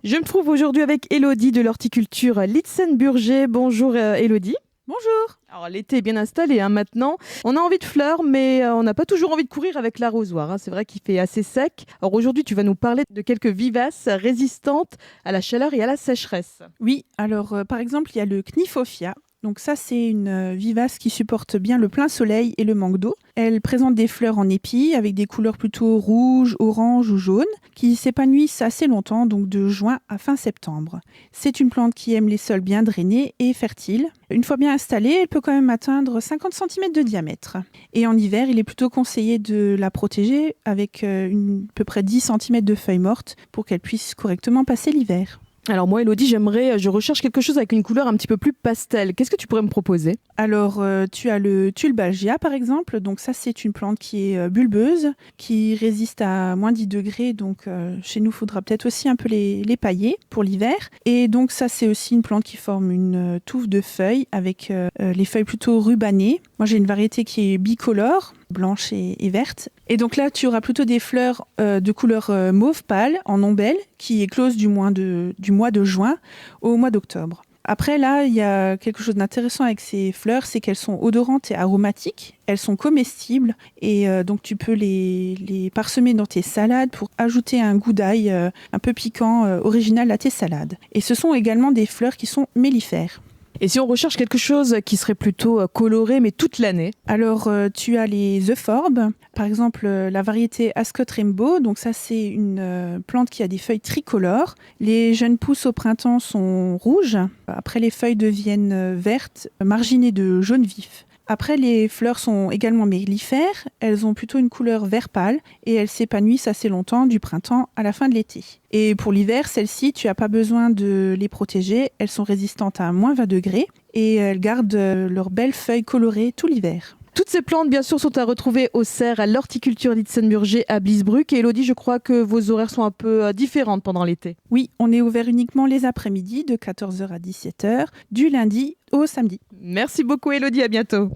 Je me trouve aujourd'hui avec Élodie de l'horticulture Litsen-Burger. Bonjour Élodie. Bonjour. Alors l'été est bien installé maintenant. On a envie de fleurs, mais on n'a pas toujours envie de courir avec l'arrosoir. C'est vrai qu'il fait assez sec. Alors aujourd'hui, tu vas nous parler de quelques vivaces résistantes à la chaleur et à la sécheresse. Oui, alors par exemple, il y a le Kniphofia. Donc ça, c'est une vivace qui supporte bien le plein soleil et le manque d'eau. Elle présente des fleurs en épi avec des couleurs plutôt rouges, oranges ou jaunes qui s'épanouissent assez longtemps, donc de juin à fin septembre. C'est une plante qui aime les sols bien drainés et fertiles. Une fois bien installée, elle peut quand même atteindre 50 cm de diamètre. Et en hiver, il est plutôt conseillé de la protéger avec à peu près 10 cm de feuilles mortes pour qu'elle puisse correctement passer l'hiver. Alors moi, Élodie, je recherche quelque chose avec une couleur un petit peu plus pastel. Qu'est-ce que tu pourrais me proposer? Alors, tu as le Tulbalgia, par exemple. Donc ça, c'est une plante qui est bulbeuse, qui résiste à moins 10 degrés. Donc chez nous, il faudra peut-être aussi un peu les pailler pour l'hiver. Et donc ça, c'est aussi une plante qui forme une touffe de feuilles avec les feuilles plutôt rubanées. Moi, j'ai une variété qui est bicolore, blanche et verte. Et donc là, tu auras plutôt des fleurs de couleur mauve pâle en ombelle qui éclosent du mois de juin au mois d'octobre. Après, là, il y a quelque chose d'intéressant avec ces fleurs, c'est qu'elles sont odorantes et aromatiques. Elles sont comestibles et donc tu peux les parsemer dans tes salades pour ajouter un goût d'ail un peu piquant, original à tes salades. Et ce sont également des fleurs qui sont mellifères. Et si on recherche quelque chose qui serait plutôt coloré, mais toute l'année? Alors, tu as les euphorbes, par exemple la variété Ascot Rainbow. Donc ça, c'est une plante qui a des feuilles tricolores. Les jeunes pousses au printemps sont rouges. Après, les feuilles deviennent vertes, marginées de jaune vif. Après, les fleurs sont également mellifères. Elles ont plutôt une couleur vert pâle et elles s'épanouissent assez longtemps, du printemps à la fin de l'été. Et pour l'hiver, celles-ci, tu n'as pas besoin de les protéger. Elles sont résistantes à moins 20 degrés et elles gardent leurs belles feuilles colorées tout l'hiver. Toutes ces plantes, bien sûr, sont à retrouver au cerf à l'horticulture Litsen-Burger à Blisbruck. Et Élodie, je crois que vos horaires sont un peu différentes pendant l'été. Oui, on est ouvert uniquement les après-midi de 14h à 17h, du lundi au samedi. Merci beaucoup, Élodie. À bientôt.